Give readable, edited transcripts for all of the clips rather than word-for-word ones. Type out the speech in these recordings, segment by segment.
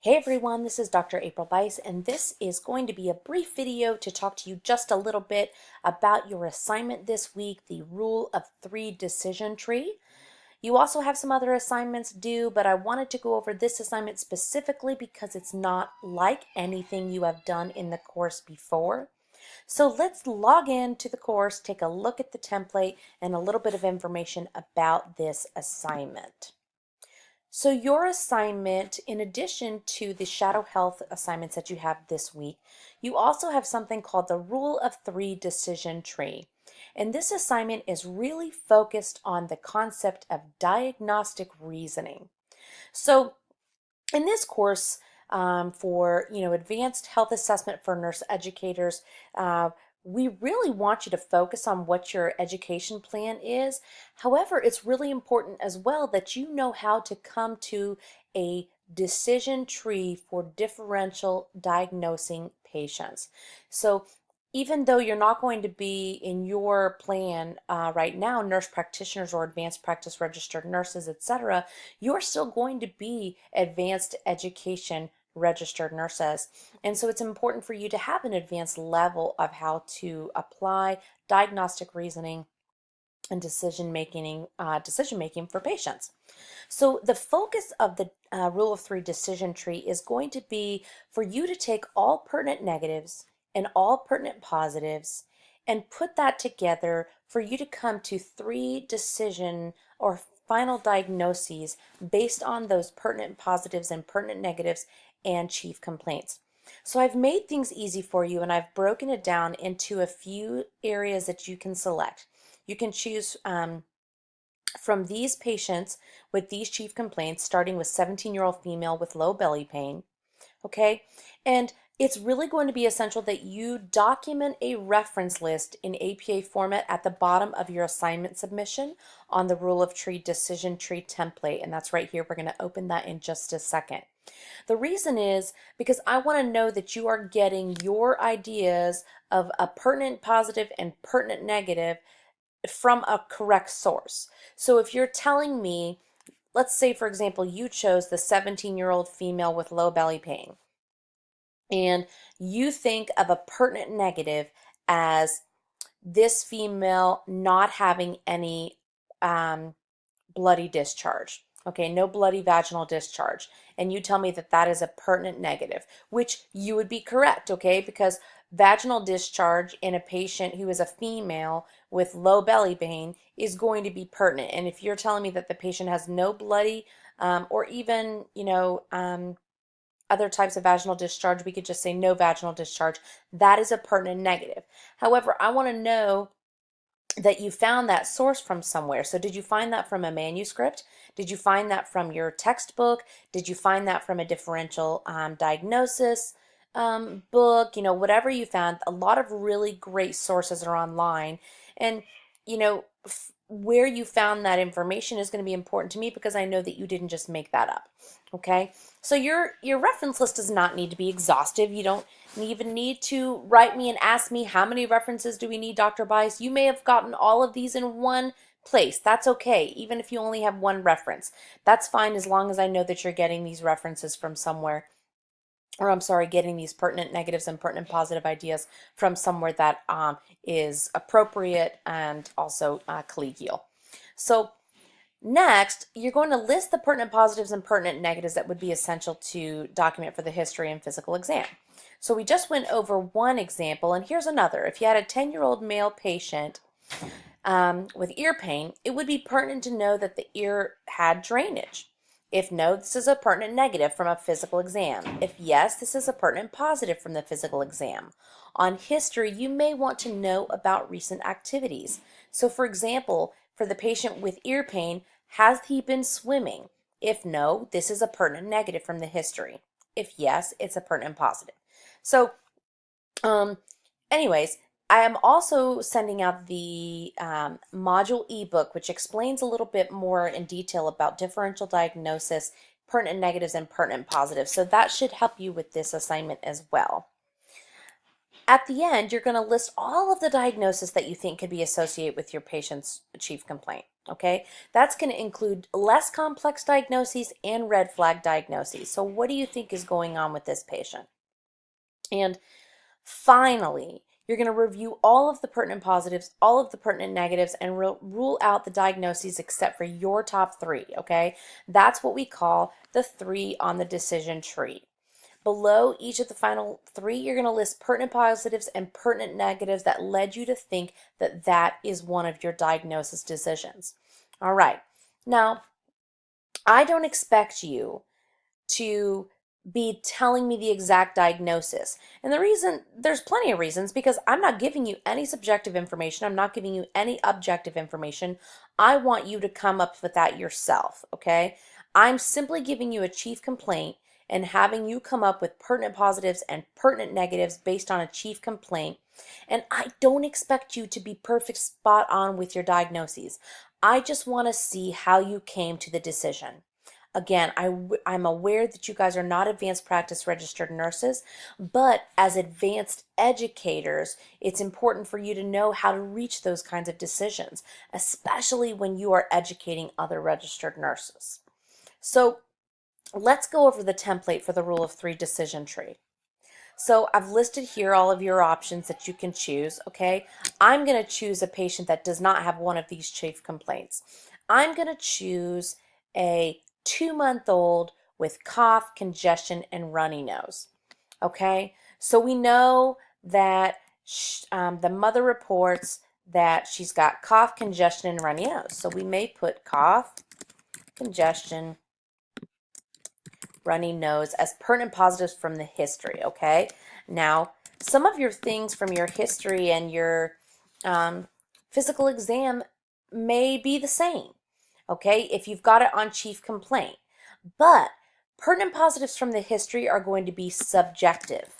Hey everyone, this is Dr. April Bice, and this is going to be a brief video to talk to you just a little bit about your assignment this week, the Rule of Three decision tree. You also have some other assignments due, but I wanted to go over this assignment specifically because it's not like anything you have done in the course before. So let's log in to the course, take a look at the template, and a little bit of information about this assignment. So your assignment, in addition to the Shadow Health assignments that you have this week, you also have something called the Rule of Three decision tree. And this assignment is really focused on the concept of diagnostic reasoning. So in this course, for advanced health assessment for nurse educators, we really want you to focus on what your education plan is. However, it's really important as well that you know how to come to a decision tree for differential diagnosing patients. So even though you're not going to be in your plan right now, nurse practitioners or advanced practice registered nurses, etc., you're still going to be advanced education registered nurses. And so it's important for you to have an advanced level of how to apply diagnostic reasoning and decision making for patients. So the focus of the Rule of Three decision tree is going to be for you to take all pertinent negatives and all pertinent positives and put that together for you to come to three decision or final diagnoses based on those pertinent positives and pertinent negatives and chief complaints. So I've made things easy for you, and I've broken it down into a few areas that you can select. You can choose from these patients with these chief complaints, starting with 17-year-old female with low belly pain. Okay, and it's really going to be essential that you document a reference list in APA format at the bottom of your assignment submission on the Rule of Tree decision tree template, and that's right here. We're going to open that in just a second. The reason is because I want to know that you are getting your ideas of a pertinent positive and pertinent negative from a correct source. So if you're telling me, let's say for example, you chose the 17-year-old female with low belly pain, and you think of a pertinent negative as this female not having any bloody discharge. Okay, no bloody vaginal discharge. And you tell me that that is a pertinent negative, which you would be correct, okay? Because vaginal discharge in a patient who is a female with low belly pain is going to be pertinent. And if you're telling me that the patient has no bloody or even, other types of vaginal discharge, we could just say no vaginal discharge. That is a pertinent negative. However, I want to know that you found that source from somewhere. So did you find that from a manuscript? Did you find that from your textbook? Did you find that from a differential diagnosis book? Whatever you found, a lot of really great sources are online. And, where you found that information is going to be important to me because I know that you didn't just make that up. Okay, so your reference list does not need to be exhaustive. You don't even need to write me and ask me how many references do we need, Dr. Bice. You may have gotten all of these in one place. That's okay, even if you only have one reference. That's fine as long as I know that you're getting these references from somewhere, or I'm sorry, getting these pertinent negatives and pertinent positive ideas from somewhere that is appropriate and also collegial. So next, you're going to list the pertinent positives and pertinent negatives that would be essential to document for the history and physical exam. So we just went over one example, and here's another. If you had a 10-year-old male patient with ear pain, it would be pertinent to know that the ear had drainage. If no, this is a pertinent negative from a physical exam. If yes, this is a pertinent positive from the physical exam. On history, you may want to know about recent activities. So for example, for the patient with ear pain, has he been swimming? If no, this is a pertinent negative from the history. If yes, it's a pertinent positive. So, anyways, I am also sending out the module ebook, which explains a little bit more in detail about differential diagnosis, pertinent negatives, and pertinent positives. So that should help you with this assignment as well. At the end, you're going to list all of the diagnoses that you think could be associated with your patient's chief complaint. Okay, that's going to include less complex diagnoses and red flag diagnoses. So what do you think is going on with this patient? And finally, you're going to review all of the pertinent positives, all of the pertinent negatives, and rule out the diagnoses except for your top three, okay? That's what we call the 3 on the decision tree. Below each of the final 3, you're going to list pertinent positives and pertinent negatives that led you to think that that is one of your diagnosis decisions. All right. Now, I don't expect you to be telling me the exact diagnosis. And the reason, there's plenty of reasons, because I'm not giving you any subjective information. I'm not giving you any objective information. I want you to come up with that yourself, okay? I'm simply giving you a chief complaint and having you come up with pertinent positives and pertinent negatives based on a chief complaint. And I don't expect you to be perfect spot on with your diagnoses. I just want to see how you came to the decision. Again, I'm aware that you guys are not advanced practice registered nurses, but as advanced educators, it's important for you to know how to reach those kinds of decisions, especially when you are educating other registered nurses. So let's go over the template for the Rule of 3 decision tree. So I've listed here all of your options that you can choose, okay? I'm going to choose a patient that does not have one of these chief complaints. I'm going to choose a 2-month-old with cough, congestion, and runny nose. Okay, so we know that the mother reports that she's got cough, congestion, and runny nose. So we may put cough, congestion, runny nose as pertinent positives from the history. Okay, now some of your things from your history and your physical exam may be the same. Okay, if you've got it on chief complaint. But pertinent positives from the history are going to be subjective.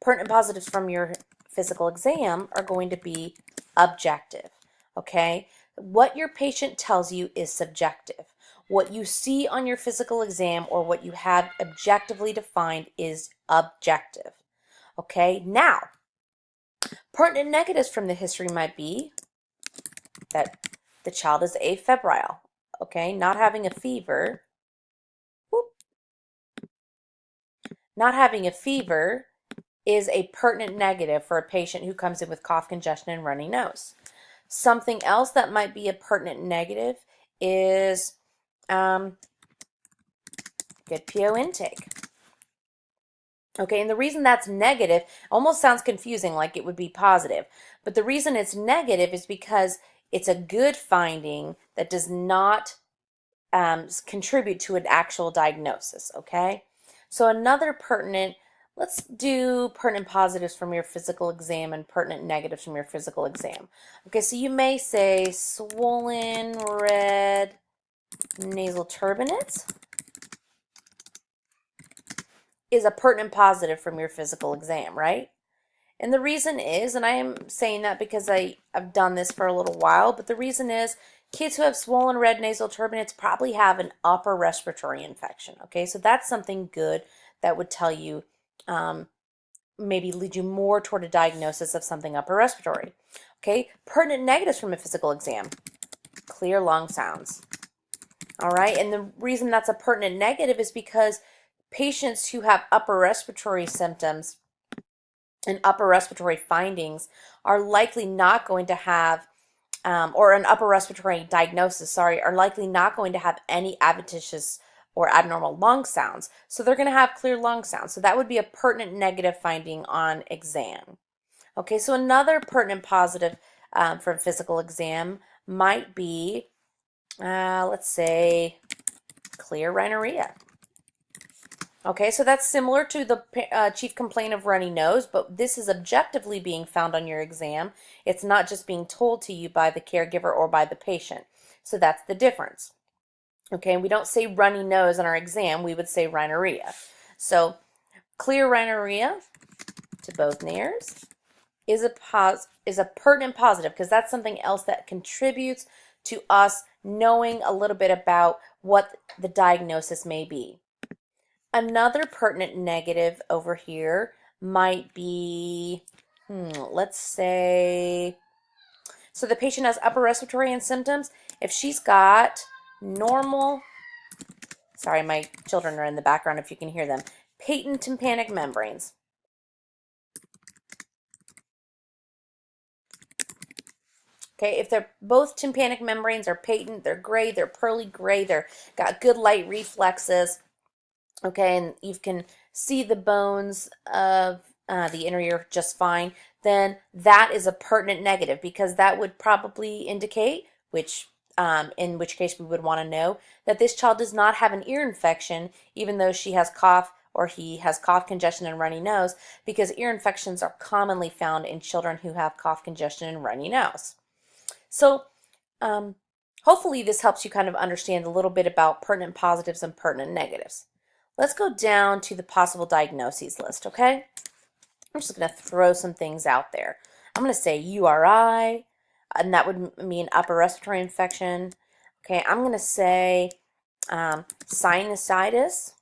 Pertinent positives from your physical exam are going to be objective. Okay, what your patient tells you is subjective. What you see on your physical exam or what you have objectively defined is objective. Okay, now pertinent negatives from the history might be that the child is afebrile, okay, not having a fever. Whoop. Not having a fever is a pertinent negative for a patient who comes in with cough, congestion, and runny nose. Something else that might be a pertinent negative is good PO intake. Okay, and the reason that's negative almost sounds confusing, like it would be positive. But the reason it's negative is because it's a good finding that does not contribute to an actual diagnosis, okay? So another pertinent, let's do pertinent positives from your physical exam and pertinent negatives from your physical exam. Okay, so you may say swollen red nasal turbinates is a pertinent positive from your physical exam, right? And the reason is, and I am saying that because I've done this for a little while, but the reason is kids who have swollen red nasal turbinates probably have an upper respiratory infection. Okay, so that's something good that would tell you, maybe lead you more toward a diagnosis of something upper respiratory. Okay, pertinent negatives from a physical exam, clear lung sounds. All right, and the reason that's a pertinent negative is because patients who have upper respiratory symptoms and upper respiratory findings are likely not going to have, or an upper respiratory diagnosis, sorry, are likely not going to have any adventitious or abnormal lung sounds. So they're going to have clear lung sounds. So that would be a pertinent negative finding on exam. Okay, so another pertinent positive from physical exam might be, let's say, clear rhinorrhea. Okay, so that's similar to the chief complaint of runny nose, but this is objectively being found on your exam. It's not just being told to you by the caregiver or by the patient. So that's the difference. Okay, we don't say runny nose on our exam, we would say rhinorrhea. So clear rhinorrhea to both nares is a pertinent positive because that's something else that contributes to us knowing a little bit about what the diagnosis may be. Another pertinent negative over here might be Let's say, so the patient has upper respiratory and symptoms. If she's got normal, sorry, my children are in the background if you can hear them, patent tympanic membranes. Okay, if they're both tympanic membranes are patent, they're gray, they're pearly gray, they're got good light reflexes, okay, and you can see the bones of the inner ear just fine, then that is a pertinent negative because that would probably indicate, which in which case we would want to know, that this child does not have an ear infection, even though she has cough or he has cough, congestion, and runny nose, because ear infections are commonly found in children who have cough, congestion, and runny nose. So hopefully this helps you kind of understand a little bit about pertinent positives and pertinent negatives. Let's go down to the possible diagnoses list, okay? I'm just going to throw some things out there. I'm going to say URI, and that would mean upper respiratory infection. Okay, I'm going to say sinusitis.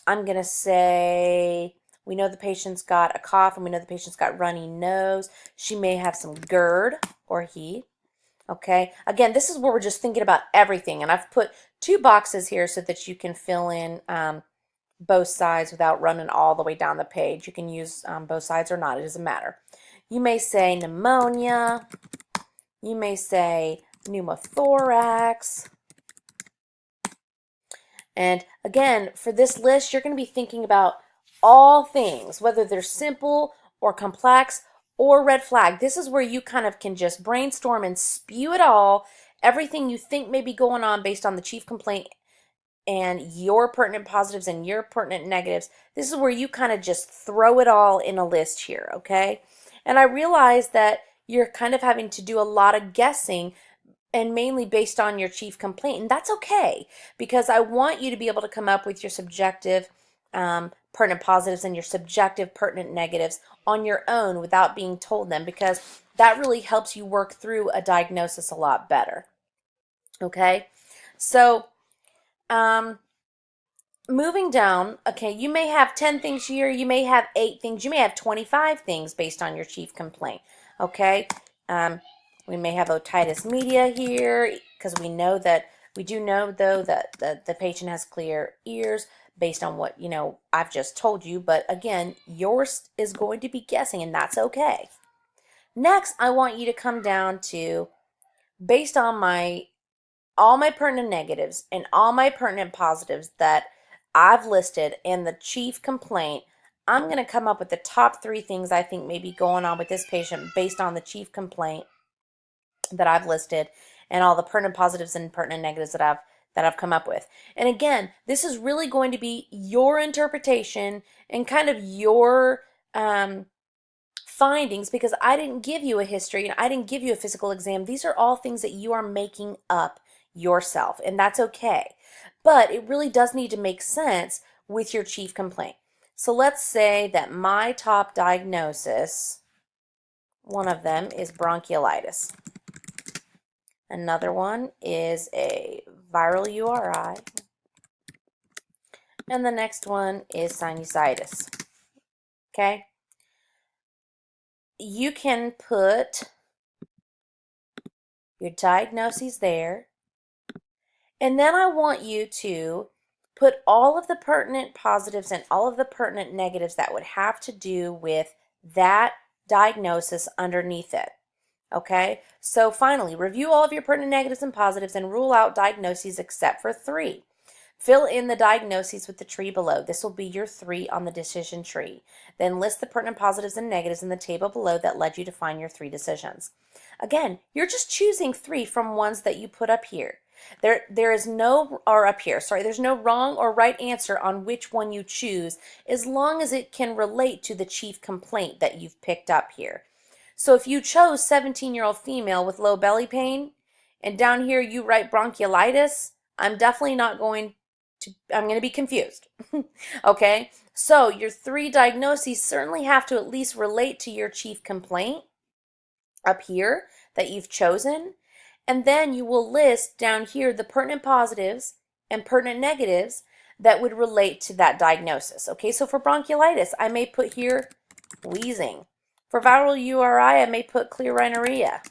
I'm going to say we know the patient's got a cough and we know the patient's got runny nose. She may have some GERD or he. Okay, again, this is where we're just thinking about everything, and I've put 2 boxes here so that you can fill in both sides without running all the way down the page. You can use both sides or not, it doesn't matter. You may say pneumonia, you may say pneumothorax, and again, for this list, you're going to be thinking about all things, whether they're simple or complex or red flag. This is where you kind of can just brainstorm and spew it all, everything you think may be going on based on the chief complaint and your pertinent positives and your pertinent negatives. This is where you kind of just throw it all in a list here, okay? And I realize that you're kind of having to do a lot of guessing and mainly based on your chief complaint, and that's okay because I want you to be able to come up with your subjective pertinent positives and your subjective pertinent negatives on your own without being told them, because that really helps you work through a diagnosis a lot better. Okay, so moving down, okay, you may have 10 things here, you may have 8 things, you may have 25 things based on your chief complaint. Okay, we may have otitis media here because we do know though that the patient has clear ears based on what I've just told you, but again, yours is going to be guessing, and that's okay. Next, I want you to come down to, based on all my pertinent negatives and all my pertinent positives that I've listed and the chief complaint, I'm going to come up with the top 3 things I think may be going on with this patient based on the chief complaint that I've listed and all the pertinent positives and pertinent negatives that I've come up with. And again, this is really going to be your interpretation and kind of your findings, because I didn't give you a history and I didn't give you a physical exam. These are all things that you are making up yourself, and that's okay. But it really does need to make sense with your chief complaint. So let's say that my top diagnosis, one of them is bronchiolitis. Another one is a viral URI. And the next one is sinusitis. Okay? You can put your diagnoses there. And then I want you to put all of the pertinent positives and all of the pertinent negatives that would have to do with that diagnosis underneath it. Okay, so finally, review all of your pertinent negatives and positives and rule out diagnoses except for 3. Fill in the diagnoses with the tree below. This will be your 3 on the decision tree. Then list the pertinent positives and negatives in the table below that led you to find your 3 decisions. Again, you're just choosing 3 from ones that you put up here. There is no, or up here, sorry, there's no wrong or right answer on which one you choose, as long as it can relate to the chief complaint that you've picked up here. So if you chose 17-year-old female with low belly pain, and down here you write bronchiolitis, I'm definitely not going to, I'm going to be confused. Okay, so your 3 diagnoses certainly have to at least relate to your chief complaint up here that you've chosen. And then you will list down here the pertinent positives and pertinent negatives that would relate to that diagnosis. Okay, so for bronchiolitis, I may put here wheezing. For viral URI, I may put clear rhinorrhea.